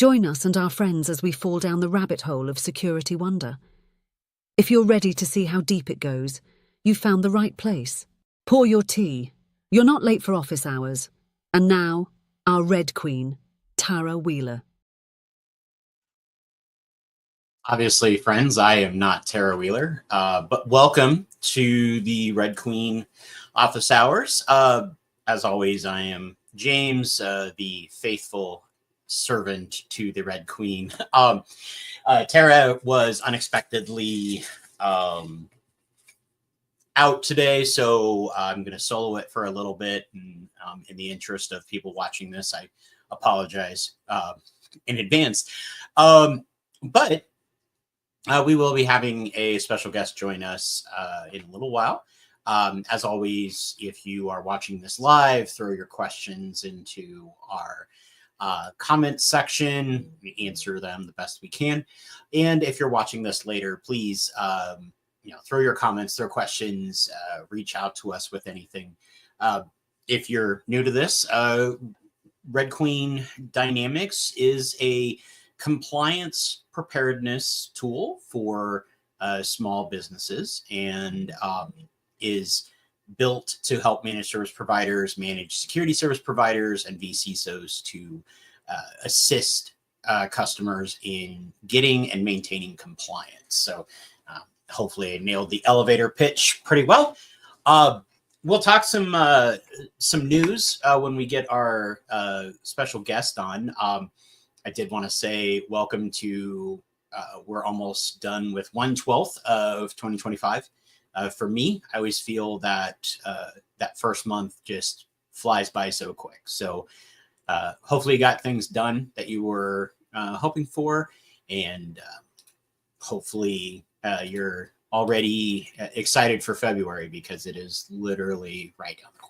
Join us and our friends as we fall down the rabbit hole of security wonder. If you're ready to see how deep it goes, you've found the right place. Pour your tea. You're not late for office hours. And now, our Red Queen, Tara Wheeler. Obviously, friends, I am not Tara Wheeler, but welcome to the Red Queen office hours. As always, I am James, the faithful servant to the Red Queen. Tara was unexpectedly out today, so I'm going to solo it for a little bit. And in the interest of people watching this, I apologize in advance. But we will be having a special guest join us in a little while. As always, if you are watching this live, throw your questions into our comment section. We answer them the best we can. And if you're watching this later, please throw your comments, throw questions, reach out to us with anything. If you're new to this, Red Queen Dynamics is a compliance preparedness tool for small businesses and is built to help managed service providers manage security service providers and vCISOs to assist customers in getting and maintaining compliance. So hopefully I nailed the elevator pitch pretty well. We'll talk some news when we get our special guest on. I did want to say welcome to, we're almost done with 1/12 of 2025. For me, I always feel that that first month just flies by so quick. So hopefully you got things done that you were hoping for, and hopefully you're already excited for February because it is literally right down the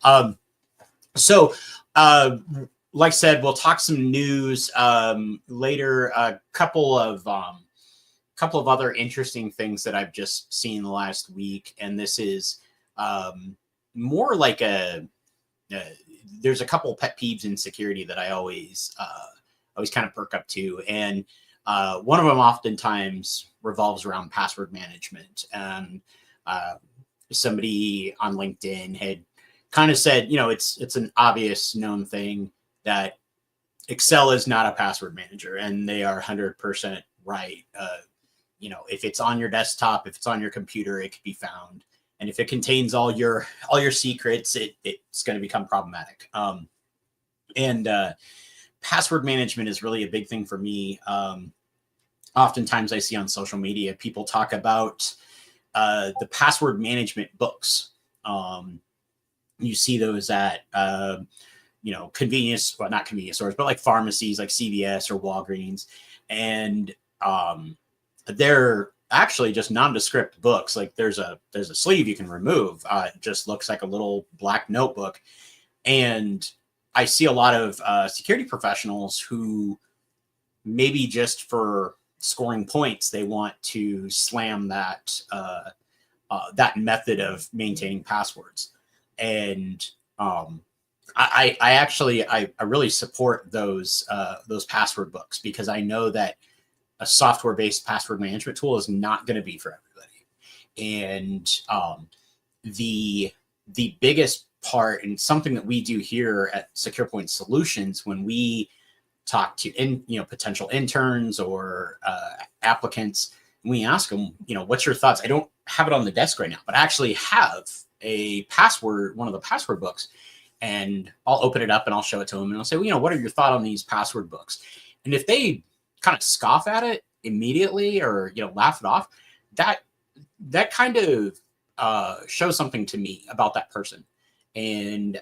corner. Like I said, we'll talk some news later. A couple of other interesting things that I've just seen the last week, and this is more like there's a couple pet peeves in security that I always kind of perk up to, and one of them oftentimes revolves around password management. And somebody on LinkedIn had kind of said, it's an obvious known thing that Excel is not a password manager, and they are 100% right. If it's on your desktop, if it's on your computer, it could be found. And if it contains all your secrets, it's going to become problematic. Password management is really a big thing for me. Oftentimes I see on social media, people talk about the password management books. You see those at not convenience stores, but like pharmacies like CVS or Walgreens. And they're actually just nondescript books. Like there's a sleeve you can remove. It just looks like a little black notebook. And I see a lot of security professionals who maybe just for scoring points, they want to slam that method of maintaining passwords. And I really support those password books, because I know that a software-based password management tool is not going to be for everybody. And the biggest part, and something that we do here at SecurePoint Solutions when we talk to potential interns or applicants, we ask them, what's your thoughts? I don't have it on the desk right now, but I actually have one of the password books, and I'll open it up and I'll show it to them and I'll say, what are your thoughts on these password books? And if they kind of scoff at it immediately or laugh it off, that kind of shows something to me about that person. And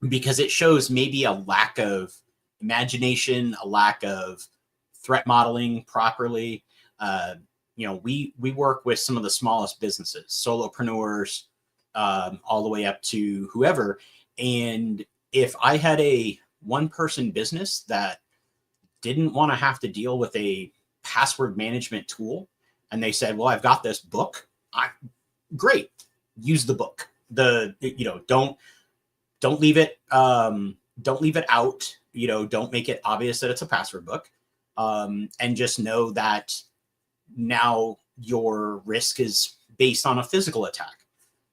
because it shows maybe a lack of imagination, a lack of threat modeling properly. We work with some of the smallest businesses, solopreneurs, all the way up to whoever. And if I had a one-person business that didn't want to have to deal with a password management tool, and they said, well, I've got this book, great, use the book. Don't leave it out. don't make it obvious that it's a password book. And just know that now your risk is based on a physical attack.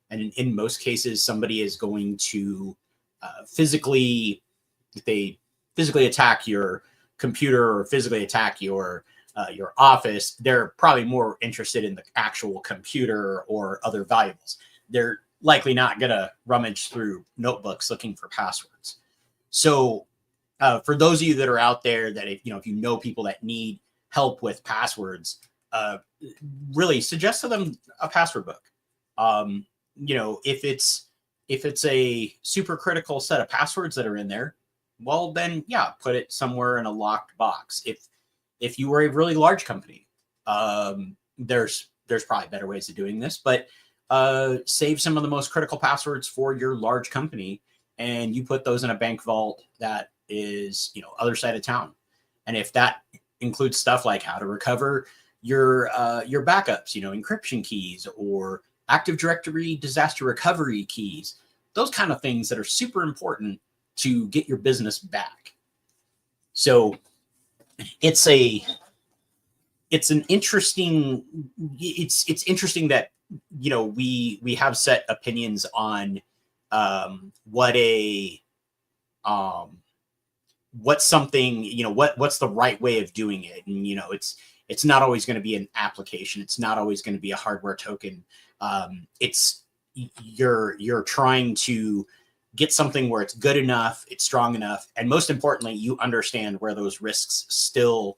And in most cases, somebody is going to physically attack your computer or physically attack your office. They're probably more interested in the actual computer or other valuables. They're likely not going to rummage through notebooks looking for passwords. So for those of you that are out there that if you know people that need help with passwords, really suggest to them a password book. If it's a super critical set of passwords that are in there, well then yeah, put it somewhere in a locked box. If you were a really large company, there's probably better ways of doing this, but save some of the most critical passwords for your large company, and you put those in a bank vault that is other side of town. And if that includes stuff like how to recover your backups, encryption keys or Active Directory disaster recovery keys, those kind of things that are super important to get your business back. So it's interesting that we have set opinions on what's something, what's the right way of doing it. And it's not always going to be an application, it's not always going to be a hardware token. It's you're trying to get something where it's good enough, it's strong enough, and most importantly, you understand where those risks still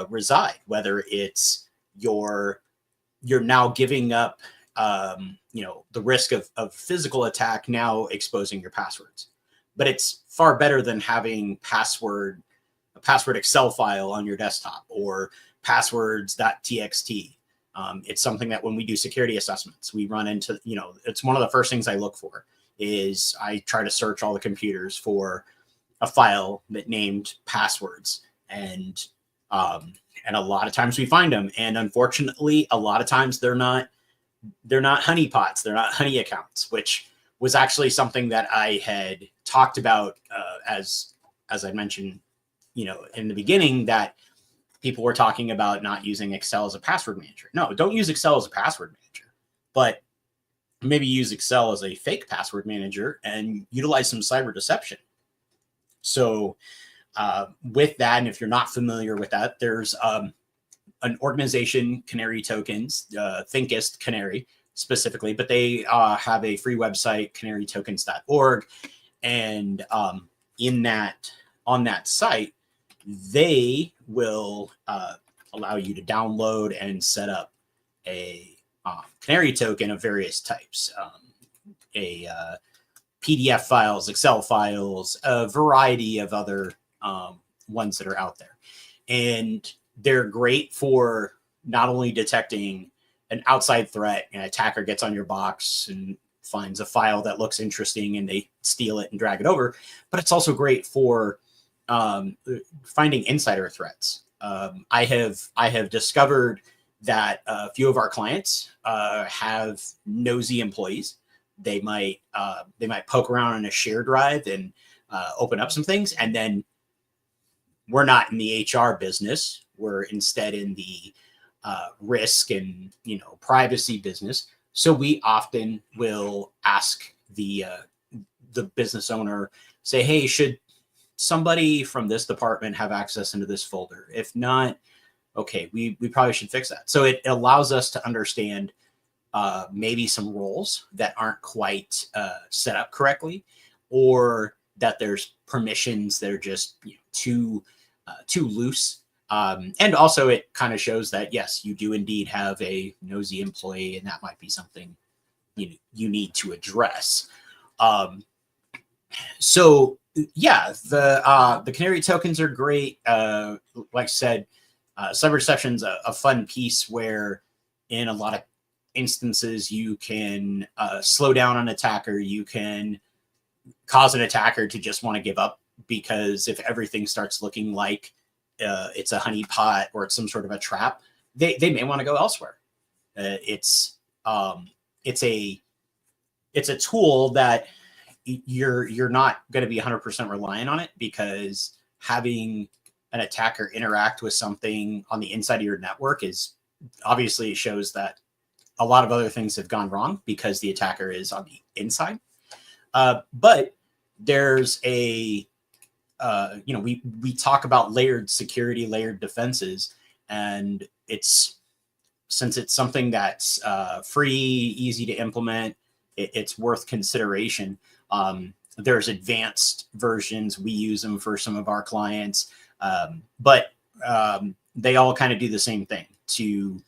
reside. Whether it's you're now giving up, the risk of physical attack, now exposing your passwords. But it's far better than having a password Excel file on your desktop or passwords.txt. It's something that when we do security assessments, we run into, it's one of the first things I look for is I try to search all the computers for a file that named passwords. And a lot of times we find them. And unfortunately, a lot of times they're not honeypots. They're not honey accounts, which was actually something that I had talked about as I mentioned, in the beginning, that people were talking about not using Excel as a password manager. No, don't use Excel as a password manager, but maybe use Excel as a fake password manager and utilize some cyber deception. So with that, and if you're not familiar with that, there's an organization, Canary Tokens, Thinkist Canary specifically, but they have a free website, canarytokens.org. And on that site, they will allow you to download and set up a Canary token of various types, PDF files, Excel files, a variety of other ones that are out there. And they're great for not only detecting an outside threat, an attacker gets on your box and finds a file that looks interesting and they steal it and drag it over, but it's also great for finding insider threats. I have discovered that a few of our clients have nosy employees. They might poke around on a share drive and open up some things, and then we're not in the HR business. We're instead in the risk and privacy business. So we often will ask the business owner, say, hey, should somebody from this department have access into this folder? If not, okay, we probably should fix that. So it allows us to understand maybe some roles that aren't quite set up correctly, or that there's permissions that are just too loose. And also it kind of shows that, yes, you do indeed have a nosy employee, and that might be something you need to address. So yeah, the Canary tokens are great. Like I said, cyber deception's a fun piece where in a lot of instances you can slow down an attacker. You can cause an attacker to just want to give up, because if everything starts looking like it's a honeypot or it's some sort of a trap, they may want to go elsewhere. It's a tool that you're not going to be 100% reliant on it, because having an attacker interact with something on the inside of your network is obviously, it shows that a lot of other things have gone wrong because the attacker is on the inside. But there's a, we talk about layered security, layered defenses, and since it's something that's free, easy to implement, it's worth consideration. There's advanced versions. We use them for some of our clients, but they all kind of do the same thing to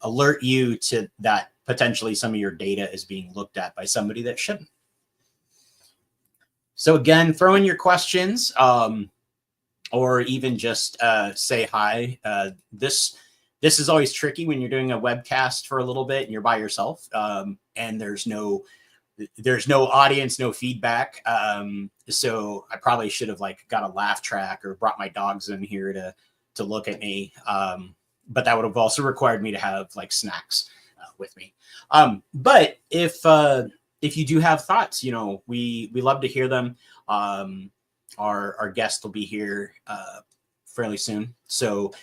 alert you to that potentially some of your data is being looked at by somebody that shouldn't. So again, throw in your questions, or even just say hi. This is always tricky when you're doing a webcast for a little bit and you're by yourself, and there's no audience, no feedback. So I probably should have got a laugh track or brought my dogs in here to look at me. But that would have also required me to have snacks with me. But if you do have thoughts, we love to hear them. Our guest will be here fairly soon. So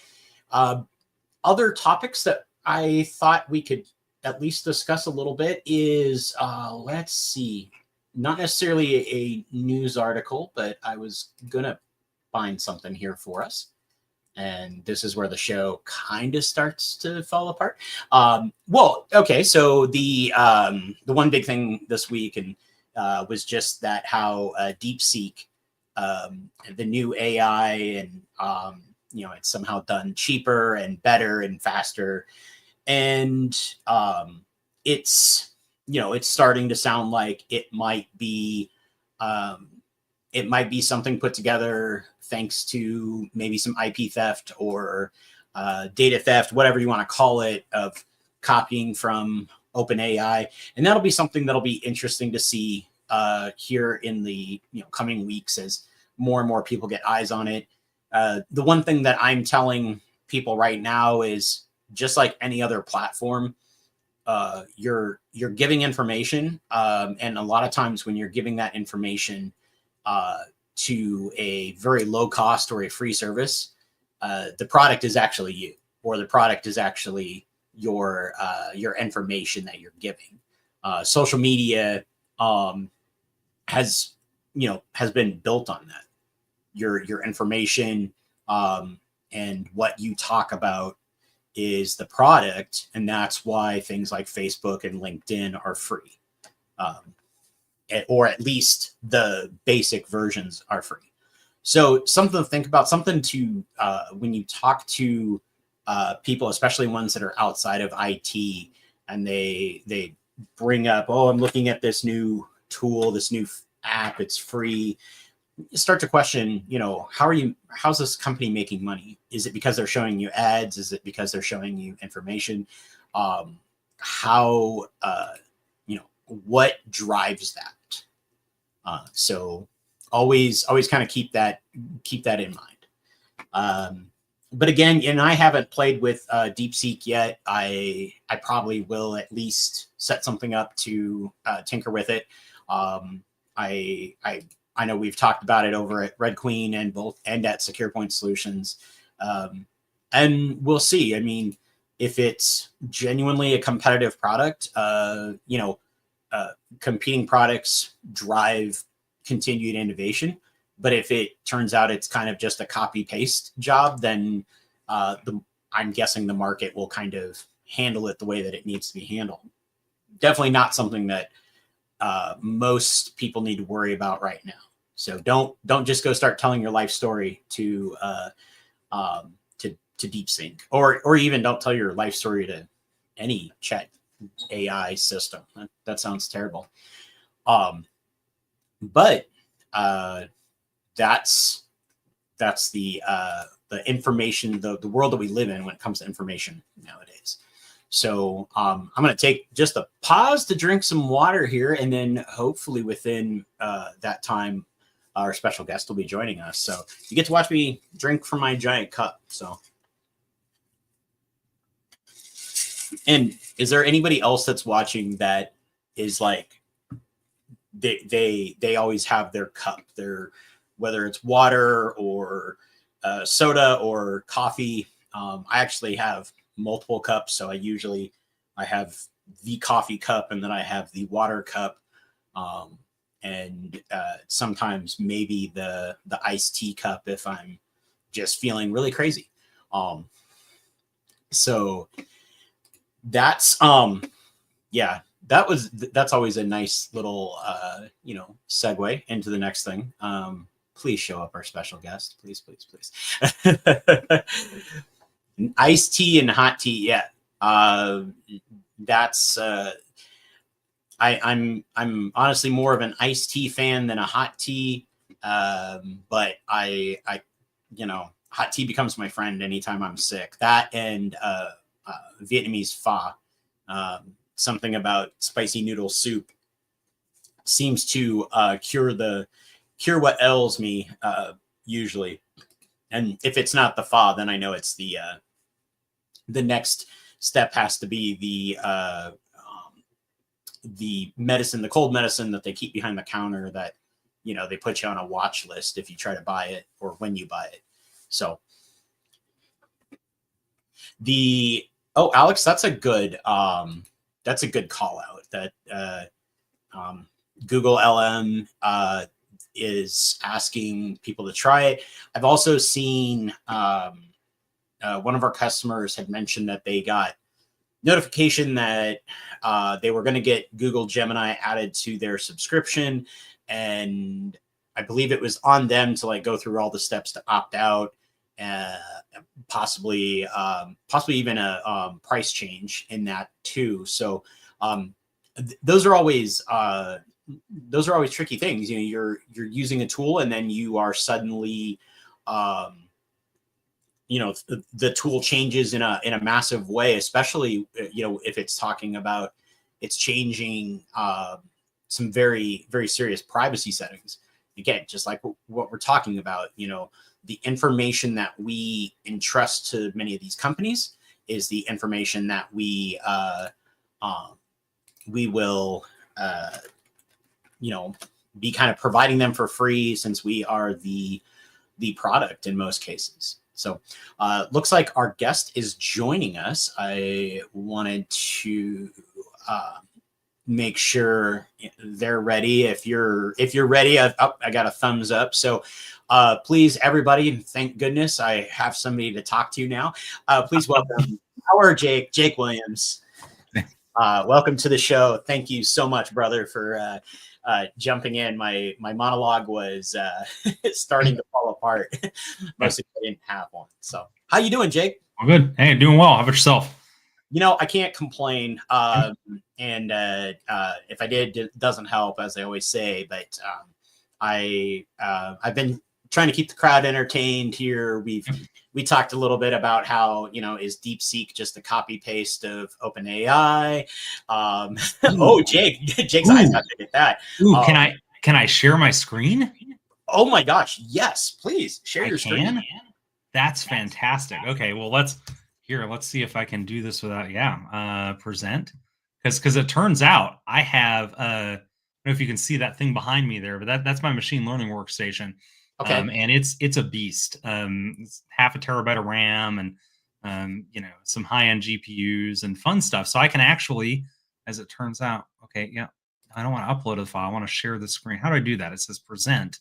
other topics that I thought we could at least discuss a little bit is, let's see, not necessarily a news article, but I was going to find something here for us. And this is where the show kind of starts to fall apart. Well, okay, so the one big thing this week was just that how DeepSeek, the new AI, and it's somehow done cheaper and better and faster, and it's starting to sound like it might be something put together thanks to maybe some IP theft or data theft, whatever you want to call it, of copying from OpenAI. And that'll be something that'll be interesting to see here in the coming weeks as more and more people get eyes on it. The one thing that I'm telling people right now is, just like any other platform, you're giving information, and a lot of times when you're giving that information to a very low cost or a free service, the product is actually you, or the product is actually your information that you're giving. Social media has been built on that. Your information and what you talk about is the product, and that's why things like Facebook and LinkedIn are free. Or at least the basic versions are free. So something to think about, something to, when you talk to people, especially ones that are outside of IT, and they bring up, oh, I'm looking at this new tool, this new app, it's free. You start to question, how's this company making money? Is it because they're showing you ads? Is it because they're showing you information? What drives that? So always kind of keep that in mind. But again, and I haven't played with DeepSeek yet. I probably will at least set something up to tinker with it. I know we've talked about it over at Red Queen and at Secure Point Solutions. And we'll see. I mean, if it's genuinely a competitive product, competing products drive continued innovation. But if it turns out it's kind of just a copy paste job, then I'm guessing the market will kind of handle it the way that it needs to be handled. Definitely not something that most people need to worry about right now. So don't just go start telling your life story to DeepSeek, or even don't tell your life story to any chat AI system. That sounds terrible. But that's the information, the world that we live in when it comes to information nowadays. So I'm going to take just a pause to drink some water here, and then hopefully within that time, our special guest will be joining us. So you get to watch me drink from my giant cup. So, and is there anybody else that's watching that is like, they always have their cup, their whether it's water or soda or coffee. I actually have multiple cups, so I have the coffee cup and then I have the water cup, and sometimes maybe the iced tea cup if I'm just feeling really crazy. So that's yeah, that's always a nice little segue into the next thing. Please show up our special guest, please, please, please. Iced tea and hot tea, yeah. That's I'm honestly more of an iced tea fan than a hot tea, but I hot tea becomes my friend anytime I'm sick. That and Vietnamese pho. Something about spicy noodle soup seems to cure what ails me usually. And if it's not the pho, then I know it's the next step has to be the medicine, the cold medicine that they keep behind the counter that they put you on a watch list if you try to buy it or when you buy it. So Alex, that's a good call out. That Google LM is asking people to try it. I've also seen one of our customers had mentioned that they got notification that they were going to get Google Gemini added to their subscription, and I believe it was on them to go through all the steps to opt out, possibly even a price change in that too. So those are always tricky things. You're using a tool and then you are suddenly the tool changes in a massive way, especially if it's talking about it's changing some very, very serious privacy settings. Again, just like what we're talking about, the information that we entrust to many of these companies is the information that we will be kind of providing them for free, since we are the product in most cases. So looks like our guest is joining us. I wanted to make sure they're ready. If you're ready, I got a thumbs up. So please, everybody, thank goodness I have somebody to talk to now. Please welcome our Jake Williams. Welcome to the show. Thank you so much, brother, for jumping in. My monologue was starting to fall apart. Mostly I didn't have one. So how you doing, Jake? I'm good. Hey, doing well. How about yourself? I can't complain. And if I did, it doesn't help, as I always say. But I've been trying to keep the crowd entertained here. We talked a little bit about how, is DeepSeek just a copy paste of OpenAI? Jake's eyes got to get that. Ooh, can I share my screen? Oh my gosh, yes, please share your screen. That's fantastic. Okay, well let's see if I can do this without present, because it turns out I have I don't know if you can see that thing behind me there, but that's my machine learning workstation. Okay. And it's a beast. It's half a terabyte of RAM and some high-end GPUs and fun stuff. So I can actually, as it turns out, I don't want to upload a file. I want to share the screen. How do I do that? It says present,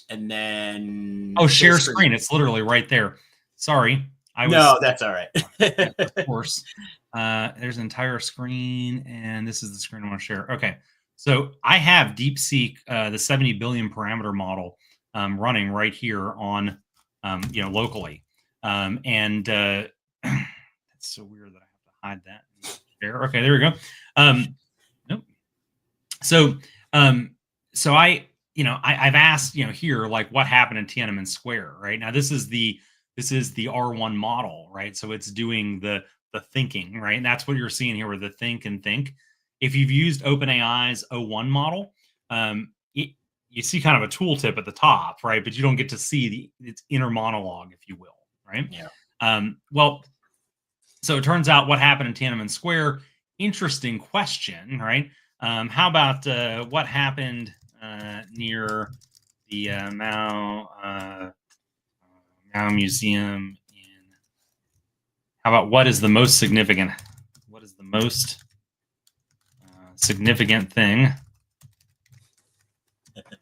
and then share screen. It's literally right there. Sorry. No, that's all right. Of course. There's an entire screen, and this is the screen I want to share. Okay. So I have DeepSeek, the 70 billion parameter model, running right here on, locally. And it's so weird that I have to hide that. There. Okay, there we go. Nope. So I've asked, here, what happened in Tiananmen Square, right? Now this is the R1 model, right? So it's doing the thinking, right? And that's what you're seeing here with the think and think. If you've used OpenAI's O1 model, you see kind of a tooltip at the top, right? But you don't get to see its inner monologue, if you will, right? Yeah. Well, so it turns out what happened in Tiananmen Square. Interesting question, right? How about what happened near the Mao Museum in. How about what is the most significant? What is the most significant thing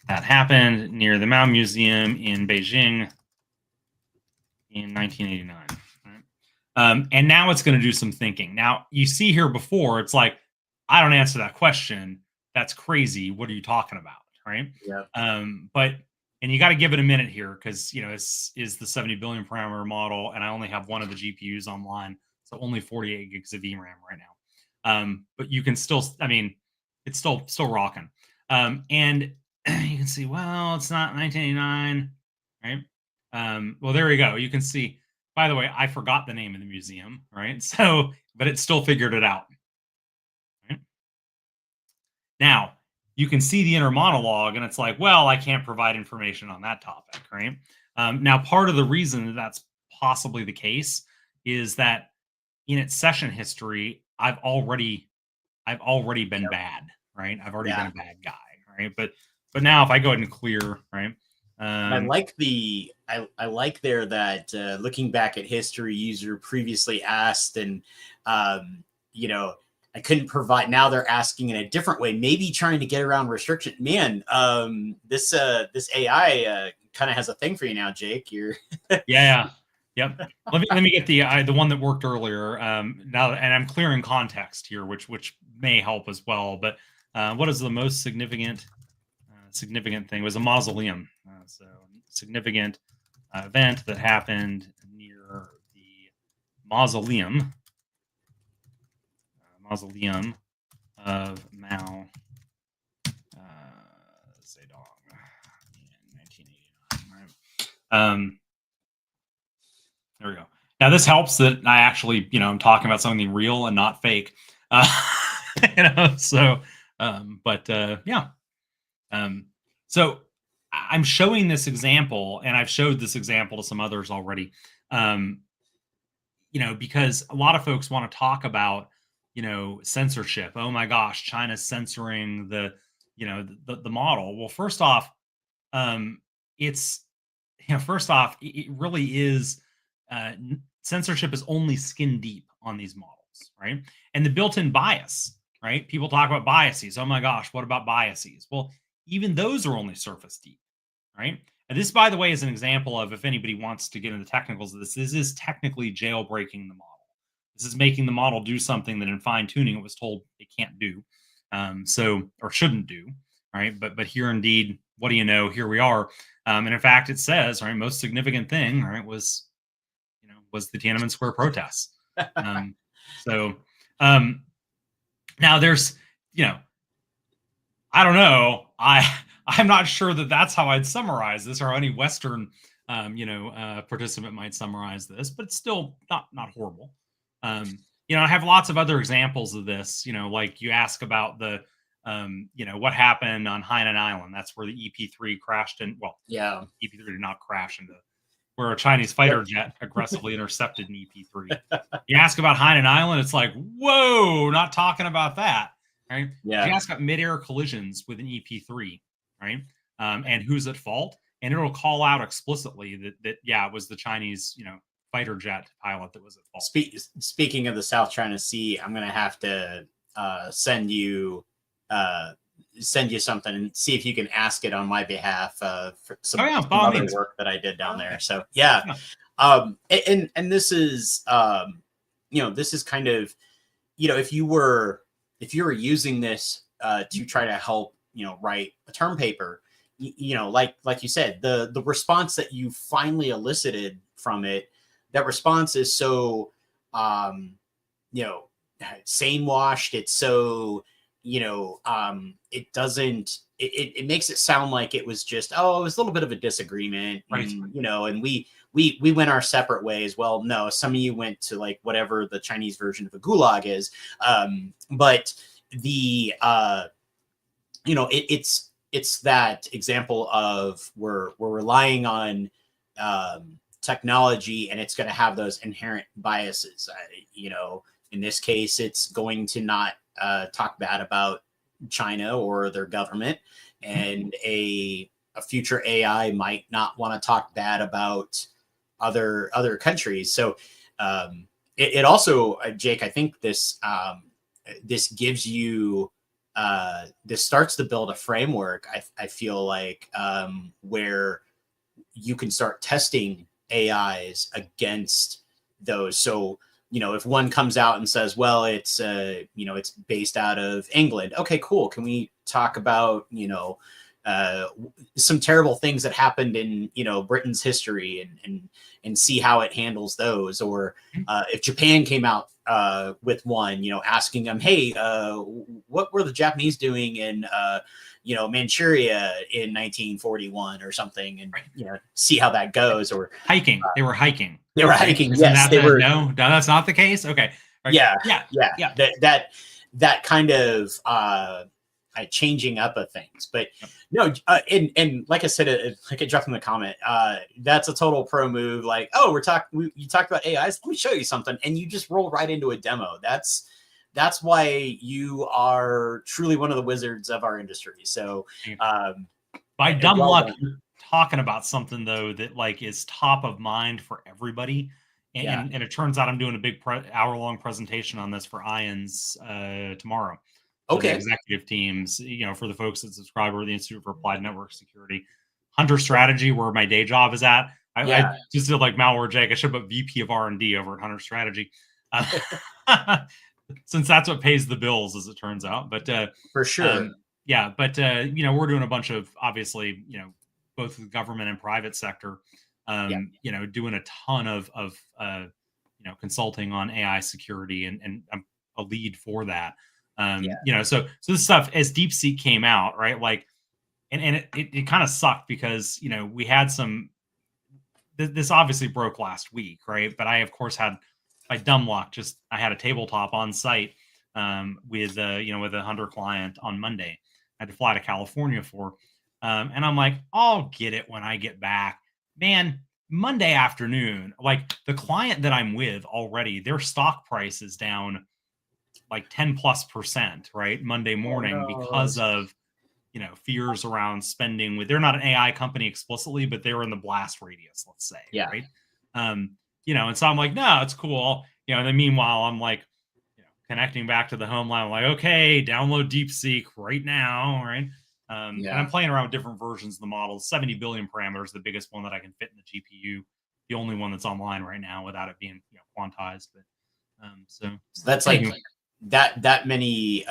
that happened near the Mao Museum in Beijing in 1989? Right? And now it's going to do some thinking. Now, you see here before, it's like, I don't answer that question. That's crazy. What are you talking about? Right. Yeah. And you got to give it a minute here because, it's is the 70 billion parameter model. And I only have one of the GPUs online. So only 48 gigs of VRAM right now. But you can still, it's still rocking. And you can see, well, it's not 1989, right? Well, there you go. You can see, by the way, I forgot the name of the museum, right? So, but it still figured it out. Right? Now, you can see the inner monologue, and it's like, well, I can't provide information on that topic, right? Now, part of the reason that that's possibly the case is that in its session history, I've already been bad, right? I've already been a bad guy, right? But now if I go ahead and clear, right? I like I like there that looking back at history, user previously asked, and I couldn't provide. Now they're asking in a different way, maybe trying to get around restriction. Man, this AI kind of has a thing for you now, Jake. You're yeah. Yep. Let me get the one that worked earlier. Now, and I'm clearing context here, which may help as well. But what is the most significant thing? It was a mausoleum. So significant event that happened near the mausoleum of Mao Zedong in 1989. Right? There we go. Now this helps that I actually, I'm talking about something real and not fake. So, yeah. So I'm showing this example, and I've showed this example to some others already. Because a lot of folks want to talk about, censorship. Oh my gosh, China's censoring the model. Well, first off, it really is. Censorship is only skin deep on these models, right? And the built-in bias, right? People talk about biases. Oh my gosh, what about biases? Well, even those are only surface deep, right? And this, by the way, is an example of, if anybody wants to get into the technicals of this is technically jailbreaking the model. This is making the model do something that in fine tuning it was told it can't do, or shouldn't do, right? But here indeed, what do you know? Here we are, and in fact, it says, right, most significant thing, right, was the Tiananmen Square protests. Now there's, I don't know. I'm not sure that that's how I'd summarize this, or any Western, participant might summarize this, but it's still not horrible. I have lots of other examples of this. Like you ask about the, what happened on Hainan Island. That's where the EP3 crashed in. Well, yeah, EP3 did not crash into, where a Chinese fighter jet aggressively intercepted an EP3. You ask about Hainan Island, it's like, whoa, not talking about that, right? Yeah. You ask about mid-air collisions with an EP3, right? And who's at fault, and it'll call out explicitly that it was the Chinese, fighter jet pilot that was at fault. Speaking of the South China Sea, I'm gonna have to send you something and see if you can ask it on my behalf for some other work that I did down there. So and this is this is kind of, if you were using this to try to help write a term paper, like you said, the response that you finally elicited from it, that response is so same washed. It's so it doesn't, it makes it sound like it was just, it was a little bit of a disagreement, right? And we went our separate ways. Well, no, some of you went to like whatever the Chinese version of a gulag is, but the it's that example of we're relying on technology, and it's going to have those inherent biases. In this case, it's going to not talk bad about China or their government, and a a future AI might not want to talk bad about other countries. So it also, Jake, I think this this gives you this starts to build a framework. I feel like where you can start testing AIs against those. So, if one comes out and says, well, it's, it's based out of England. Okay, cool. Can we talk about, some terrible things that happened in, Britain's history and see how it handles those? Or if Japan came out with one, asking them, hey, what were the Japanese doing in, Manchuria in 1941 or something, and see how that goes. Or hiking. They were hiking. They were hiking. Isn't yes, that they were. No, that's not the case. Okay. Right. Yeah. That kind of changing up of things. But no, and like I said, like I dropped in the comment, that's a total pro move. Like, oh, you talked about AIs. Let me show you something, and you just roll right into a demo. That's why you are truly one of the wizards of our industry. So, by dumb luck, you're talking about something though that like is top of mind for everybody. And it turns out I'm doing a big hour-long presentation on this for IONS tomorrow. So okay. The executive teams, for the folks that subscribe or the Institute for Applied Network Security, Hunter Strategy, where my day job is at. I just did like malware Jake. I should put VP of R&D over at Hunter Strategy. Since that's what pays the bills, as it turns out. But for sure. We're doing a bunch of, obviously, both the government and private sector, doing a ton of consulting on AI security, and I'm a lead for that. So this stuff, as DeepSeek came out, right? Like, and it kind of sucked because, we had this obviously broke last week, right? But I, of course, had, by dumb luck, I had a tabletop on site with a Hunter client on Monday. I had to fly to California for, and I'm like, I'll get it when I get back. Man, Monday afternoon, like the client that I'm with already, their stock price is down like 10+%, right? Monday morning because of, fears around spending they're not an AI company explicitly, but they're in the blast radius, let's say. Yeah. Right. And so I'm like, no, it's cool. And then meanwhile, I'm like, connecting back to the home line. I'm like, okay, download DeepSeek right now. Right. And I'm playing around with different versions of the model. 70 billion parameters, the biggest one that I can fit in the GPU, the only one that's online right now without it being quantized. But so that's like that many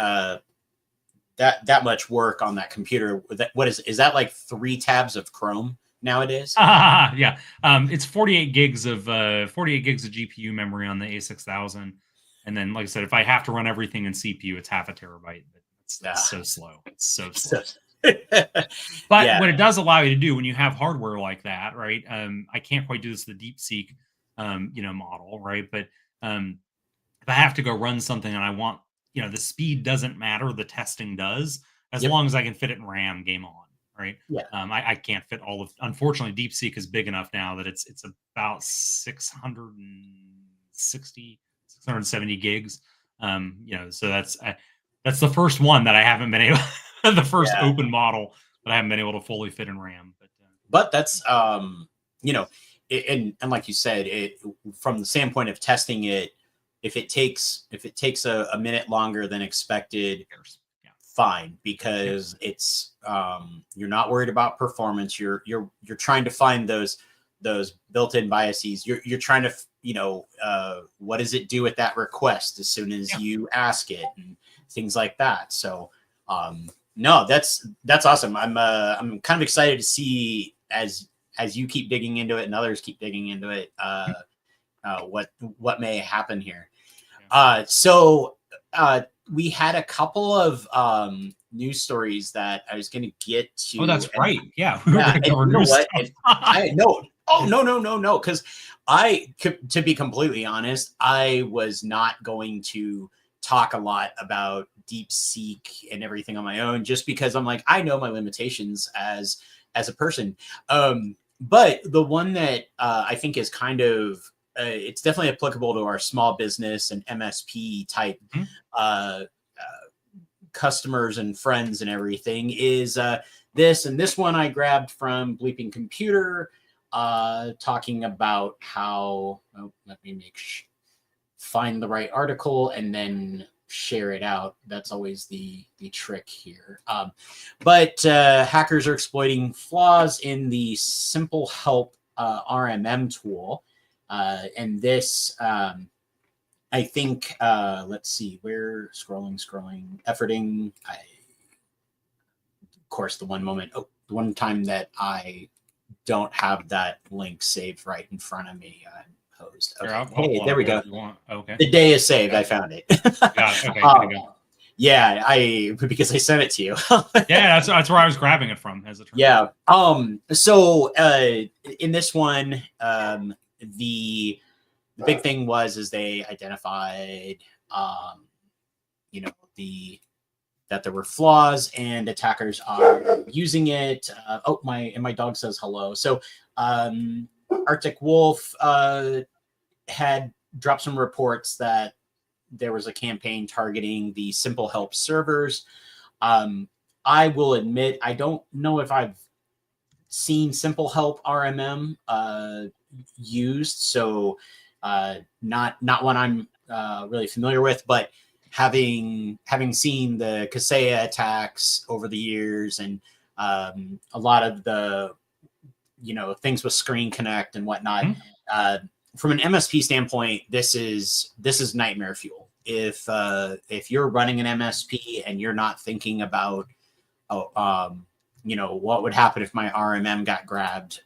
that much work on that computer. What is that, like 3 tabs of Chrome nowadays? It's 48 gigs of GPU memory on the A6000, and then, like I said, if I have to run everything in CPU, it's half a terabyte. But it's so slow. It's so slow. But what it does allow you to do when you have hardware like that, right? I can't quite do this with the DeepSeek, model, right? But if I have to go run something and I want, the speed doesn't matter, the testing does, as long as I can fit it in RAM, game on, right? I can't fit all of. Unfortunately, DeepSeek is big enough now that it's about 670 gigs. So that's the first one that I haven't been able. The first open model that I haven't been able to fully fit in RAM. But that's and like you said, it from the standpoint of testing it, if it takes a minute longer than expected, fine, because it's you're not worried about performance. You're trying to find those built-in biases. You're trying to what does it do with that request as soon as you ask it, and things like that. So no, that's awesome. I'm kind of excited to see as you keep digging into it and others keep digging into it, what may happen here. So we had a couple of news stories that I was going to get to. Oh, that's right. Yeah. You know what? No. Because to be completely honest, I was not going to talk a lot about DeepSeek and everything on my own, just because I'm like, I know my limitations as a person. But the one that I think is kind of it's definitely applicable to our small business and MSP type customers and friends and everything is this. And this one I grabbed from Bleeping Computer, talking about how, let me find the right article and then share it out. That's always the trick here. But hackers are exploiting flaws in the Simple Help RMM tool. And this, I think, let's see, we're scrolling, efforting. Of course, the one time that I don't have that link saved right in front of me. Posed. Okay. Hey, there we go. Okay. The day is saved. I found it. Got it. Okay. Yeah, because I sent it to you. Yeah, that's where I was grabbing it from. As it turns yeah. out. So in this one, the big thing is they identified, that there were flaws and attackers are using it. My dog says hello. So Arctic Wolf had dropped some reports that there was a campaign targeting the Simple Help servers. I will admit, I don't know if I've seen Simple Help RMM used, so not one I'm really familiar with, but having seen the Kaseya attacks over the years and a lot of the things with Screen Connect and whatnot, from an MSP standpoint, this is nightmare fuel. If you're running an MSP and you're not thinking about what would happen if my RMM got grabbed,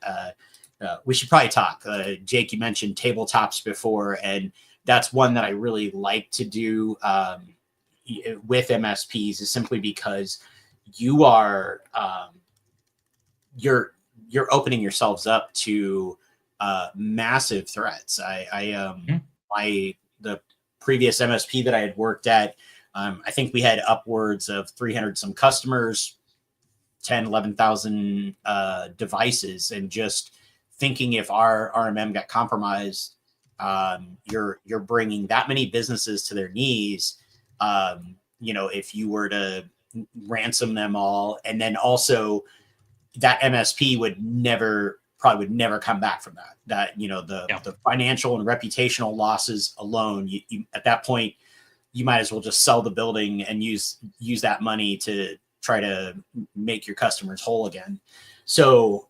we should probably talk. Jake, you mentioned tabletops before, and that's one that I really like to do with MSPs, is simply because you are you're opening yourselves up to massive threats. The previous MSP that I had worked at, I think we had upwards of 300 some customers, 11,000 devices, and just thinking if our RMM got compromised, you're bringing that many businesses to their knees. If you were to ransom them all, and then also that MSP would probably never come back from that. The financial and reputational losses alone, you at that point, you might as well just sell the building and use that money to try to make your customers whole again. So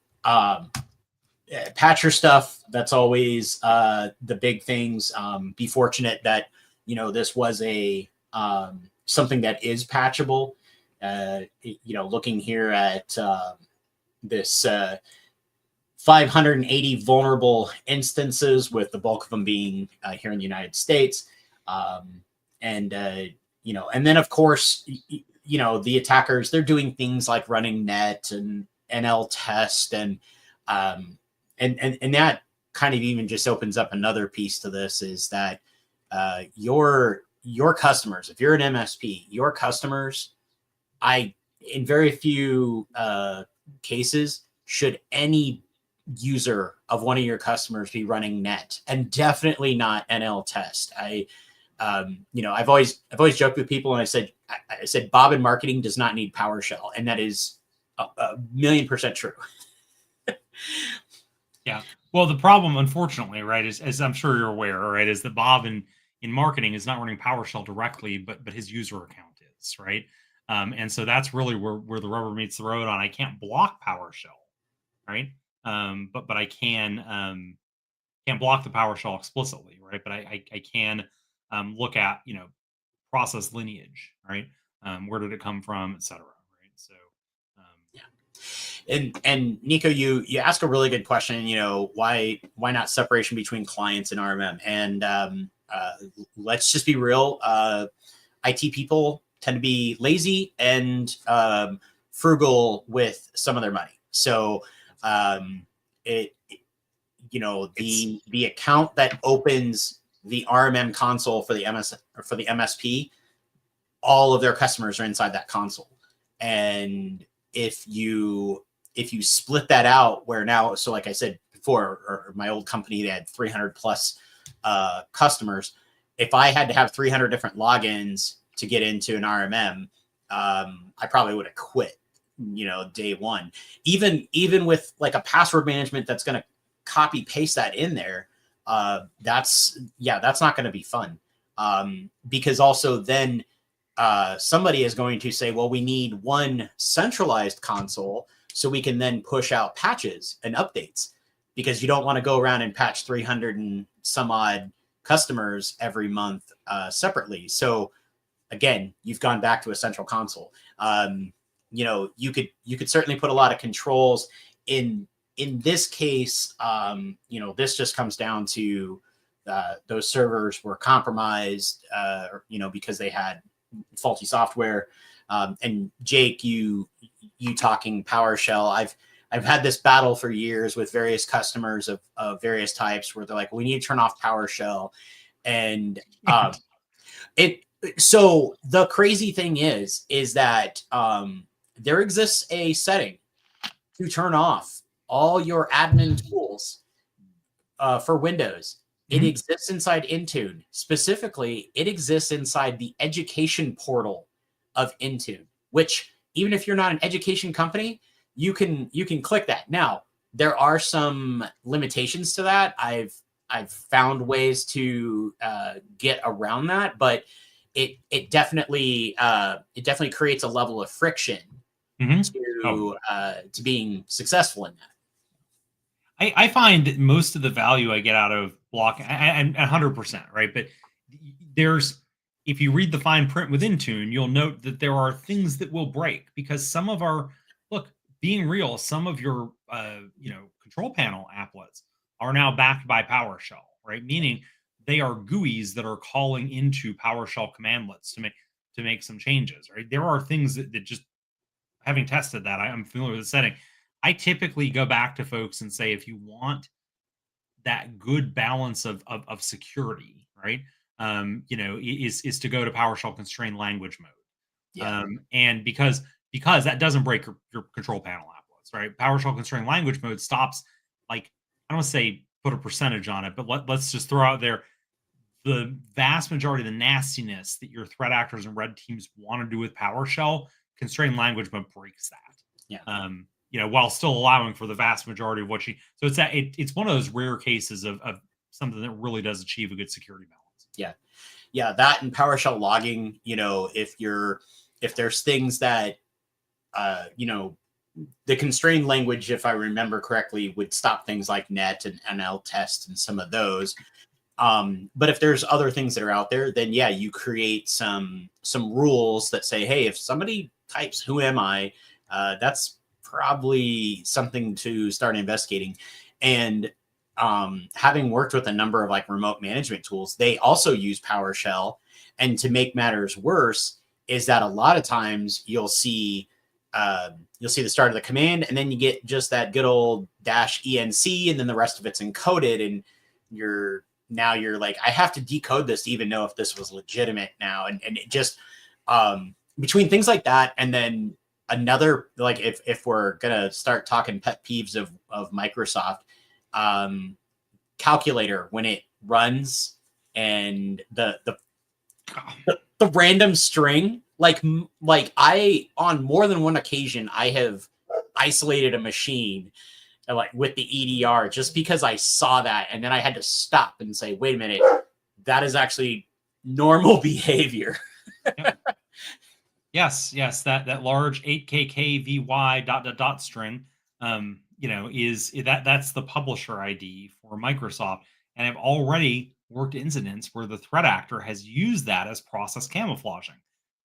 patch your stuff. That's always the big things. Be fortunate that this was a something that is patchable. Looking here at this 580 vulnerable instances, with the bulk of them being here in the United States, and then of course the attackers, they're doing things like running net and NL test, and that kind of even just opens up another piece to this, is that your customers, if you're an MSP, your customers, in very few cases should any user of one of your customers be running net, and definitely not NL test. I've always joked with people, and I said Bob in marketing does not need PowerShell, and that is a million% true. Yeah. Well, the problem, unfortunately, right, is, as I'm sure you're aware, right, is that Bob in marketing is not running PowerShell directly, but his user account is, right. And so that's really where the rubber meets the road on. I can't block PowerShell, right? But I can block the PowerShell explicitly, right? But I can look at process lineage, right? Where did it come from, et cetera, right? So And Nico, you ask a really good question. Why not separation between clients and RMM? And let's just be real. IT people tend to be lazy and frugal with some of their money. So the account that opens the RMM console for the MSP, all of their customers are inside that console. And if you split that out, where now, so like I said before, or my old company, they had 300 plus customers. If I had to have 300 different logins to get into an RMM, I probably would have quit day one. Even with like a password management that's going to copy paste that in there, that's not going to be fun. Because also then somebody is going to say, well, we need one centralized console so we can then push out patches and updates, because you don't want to go around and patch 300 and some odd customers every month separately. So again, you've gone back to a central console. You could certainly put a lot of controls in this case. This just comes down to those servers were compromised, because they had faulty software. And Jake, you talking PowerShell, I've had this battle for years with various customers of various types where they're like, we need to turn off PowerShell. And so the crazy thing is that there exists a setting to turn off all your admin tools for Windows. It exists inside Intune. Specifically, it exists inside the education portal of Intune, which even if you're not an education company, you can click that. Now, there are some limitations to that. I've found ways to get around that, but it definitely creates a level of friction to being successful in that. I find that most of the value I get out of blocking, and 100%, right? But if you read the fine print with Intune, you'll note that there are things that will break, because some of being real, some of your control panel applets are now backed by PowerShell, right? Meaning they are GUIs that are calling into PowerShell commandlets to make some changes, right? There are things that just, having tested that, I'm familiar with the setting. I typically go back to folks and say, if you want that good balance of security, right? Is to go to PowerShell constrained language mode. Yeah. And because that doesn't break your control panel applets, right? PowerShell constrained language mode stops, like, I don't want to say put a percentage on it, but let's just throw out there the vast majority of the nastiness that your threat actors and red teams want to do with PowerShell. Constrained language mode breaks that. Yeah. While still allowing for the vast majority of so it's one of those rare cases of something that really does achieve a good security balance. Yeah, that and PowerShell logging, if there's things that the constrained language, if I remember correctly, would stop things like net and NL test and some of those. But if there's other things that are out there, then yeah, you create some rules that say, hey, if somebody types "who am I," that's probably something to start investigating. And having worked with a number of like remote management tools, they also use PowerShell. And to make matters worse is that a lot of times you'll see the start of the command, and then you get just that good old -enc, and then the rest of it's encoded, and you're like, I have to decode this to even know if this was legitimate now. And it just between things like that, and then another, like, if we're gonna start talking pet peeves of Microsoft, calculator when it runs, and the random string, like I, on more than one occasion, I have isolated a machine like with the EDR just because I saw that, and then I had to stop and say, wait a minute, that is actually normal behavior. Yes, that large 8KKVY ... string, that's the publisher ID for Microsoft, and I've already worked incidents where the threat actor has used that as process camouflaging,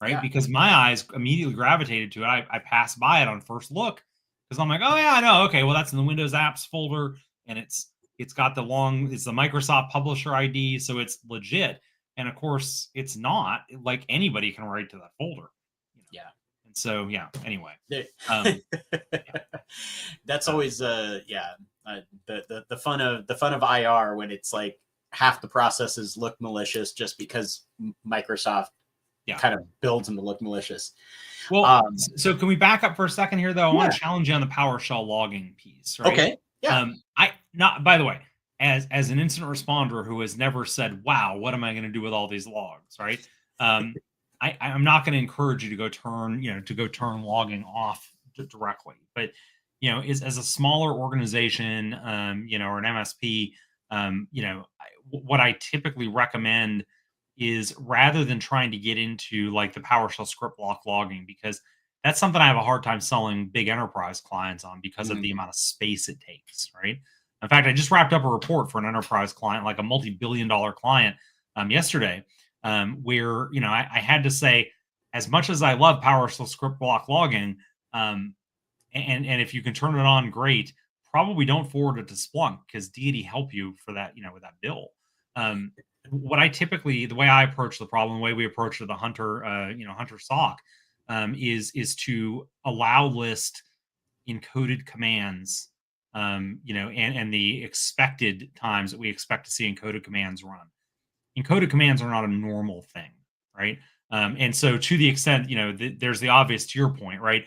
right? Yeah. Because my eyes immediately gravitated to it. I passed by it on first look because I'm like, oh yeah, I know. Okay, well that's in the Windows apps folder, and it's got it's the Microsoft publisher ID, so it's legit. And of course, it's not. Like, anybody can write to that folder. Yeah. And so, yeah, anyway. That's always the fun of IR, when it's like half the processes look malicious just because Microsoft kind of builds them to look malicious. Well, so can we back up for a second here, though? I want to challenge you on the PowerShell logging piece, right? Okay. Yeah. By the way, as an incident responder who has never said, wow, what am I going to do with all these logs, right? I'm not going to encourage you to go turn logging off directly. But as a smaller organization, or an MSP, what I typically recommend is, rather than trying to get into like the PowerShell script block logging, because that's something I have a hard time selling big enterprise clients on because of the amount of space it takes, right? In fact, I just wrapped up a report for an enterprise client, like a multi-billion-dollar client, yesterday, where I had to say, as much as I love PowerShell script block logging, and if you can turn it on, great. Probably don't forward it to Splunk, because deity help you for that, with that bill. What I typically, the way I approach the problem, the way we approach it, the Hunter, Hunter SOC, is to allow list encoded commands, and the expected times that we expect to see encoded commands run. Encoded commands are not a normal thing, right? And so, to the extent, there's the obvious, to your point, right?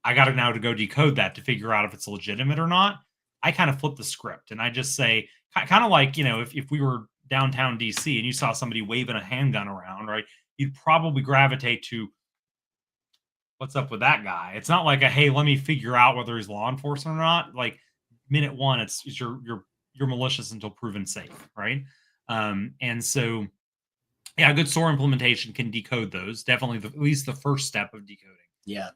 I got to now to go decode that to figure out if it's legitimate or not. I kind of flip the script and I just say, kind of like, if we were downtown DC and you saw somebody waving a handgun around, right? You'd probably gravitate to, what's up with that guy? It's not like hey, let me figure out whether he's law enforcement or not. Like, minute one, it's you're malicious until proven safe, right? And so, yeah, a good SOAR implementation can decode those. Definitely, at least the first step of decoding. Yeah.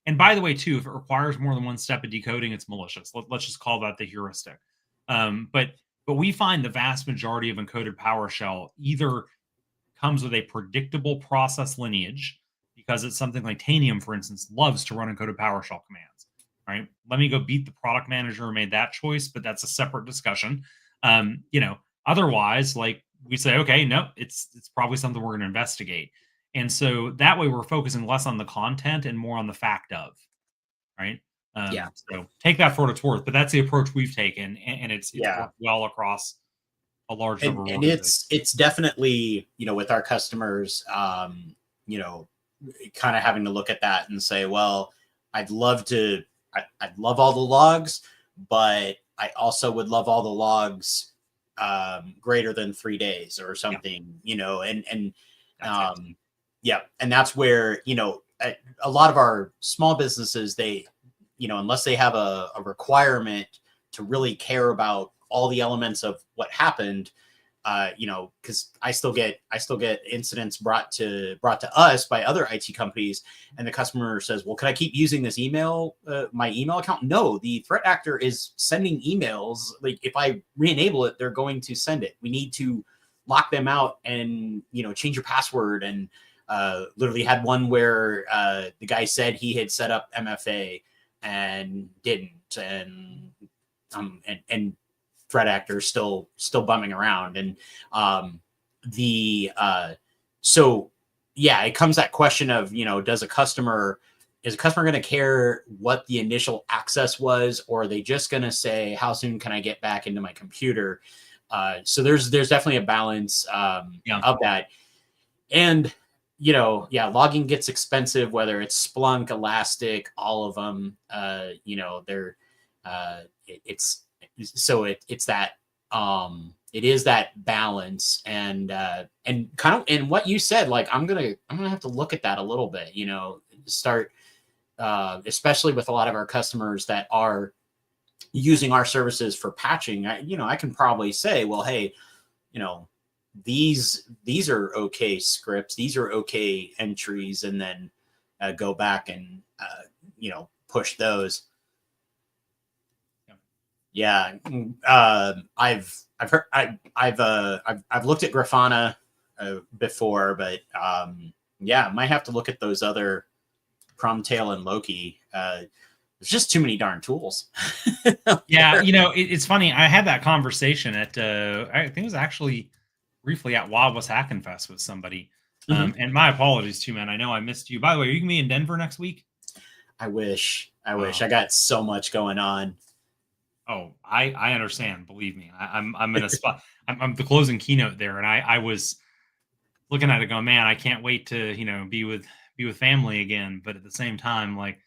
And by the way, too, if it requires more than one step of decoding, it's malicious. Let's just call that the heuristic. But we find the vast majority of encoded PowerShell either comes with a predictable process lineage, because it's something like Tanium, for instance, loves to run encoded PowerShell commands. Right? Let me go beat the product manager who made that choice, but that's a separate discussion. Otherwise, like, we say, okay, no, it's probably something we're going to investigate. And so that way we're focusing less on the content and more on the fact of, right? Yeah. So take that for what it's worth, but that's the approach we've taken, and it's Yeah. worked well across a large number of And organizations. it's definitely, with our customers, kind of having to look at that and say, well, I'd love all the logs, but I also would love all the logs greater than 3 days or something, and yeah. And that's where, a lot of our small businesses, they, unless they have a requirement to really care about all the elements of what happened, because I still get incidents brought to us by other IT companies, and the customer says, well, can I keep using this email, my email account? No, the threat actor is sending emails. Like, if I re-enable it, they're going to send it. We need to lock them out and, change your password. And literally had one where the guy said he had set up MFA and didn't, and threat actor still bumming around. And so yeah, it comes that question of, is a customer going to care what the initial access was, or are they just going to say, how soon can I get back into my computer? So there's definitely a balance of that. And logging gets expensive, whether it's Splunk, Elastic, all of them. It's that it is that balance, and kind of, and what you said, like, I'm gonna have to look at that a little bit, start especially with a lot of our customers that are using our services for patching. I can probably say, well, hey, these are okay scripts, these are okay entries, and then go back and push those. Yeah. I've heard, I've looked at Grafana before, but yeah, might have to look at those other Promtail and Loki. There's just too many darn tools. Yeah, it's funny. I had that conversation at I think it was actually briefly at Wild West Hackin' Fest with somebody. And my apologies too, man. I know I missed you. By the way, are you gonna be in Denver next week? I wish. I got so much going on. Oh, I understand. Believe me, I'm in a spot. I'm the closing keynote there, and I was looking at it going, man, I can't wait to be with family again. But at the same time, like,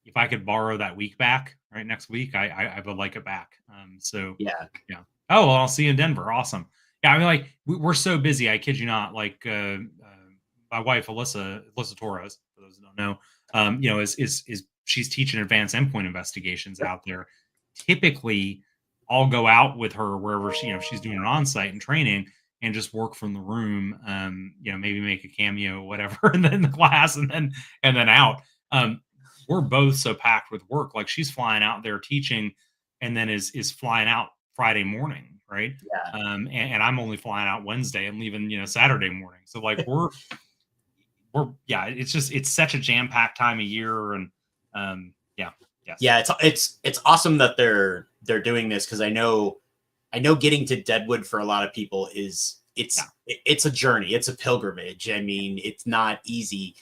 if I could borrow that week back, right, next week, I would like it back. So yeah. Oh, well, I'll see you in Denver. Awesome. Yeah, I mean, like, we're so busy. I kid you not. Like, my wife, Alyssa Torres, for those who don't know, is she's teaching advanced endpoint investigations out there. Typically, I'll go out with her wherever she, she's doing an on-site and training, and just work from the room. Maybe make a cameo, whatever, and then the class, and then out. We're both so packed with work. Like, she's flying out there teaching, and then is flying out Friday morning, right? Yeah. And I'm only flying out Wednesday and leaving, Saturday morning. So like we're it's such a jam-packed time of year. And yes. Yeah, it's awesome that they're doing this, because I know getting to Deadwood for a lot of people it's a journey, it's a pilgrimage. I mean, it's not easy.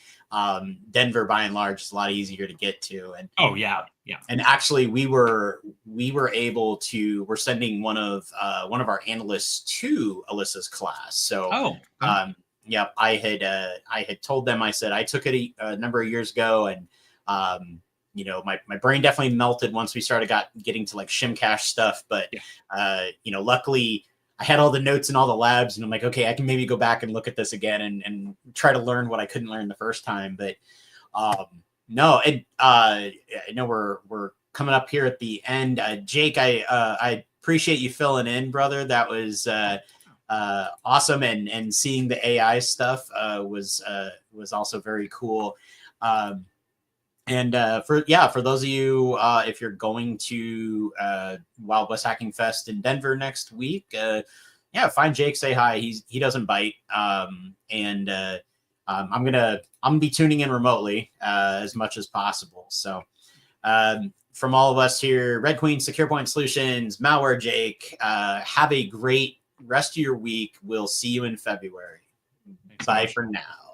Denver by and large is a lot easier to get to. And and actually we're sending one of our analysts to Alyssa's class. So I had told them, I said I took it a number of years ago, and my brain definitely melted once we started getting to like Shimcash stuff, but luckily I had all the notes and all the labs, and I'm like, okay, I can maybe go back and look at this again and try to learn what I couldn't learn the first time. But I know we're coming up here at the end. Jake, I appreciate you filling in, brother. That was awesome, and seeing the AI stuff was also very cool. And for those of you, if you're going to Wild West Hacking Fest in Denver next week, find Jake, say hi. He doesn't bite. I'm gonna be tuning in remotely as much as possible. So from all of us here, Red Queen, Secure Point Solutions, Malware Jake, have a great rest of your week. We'll see you in February. Bye for now.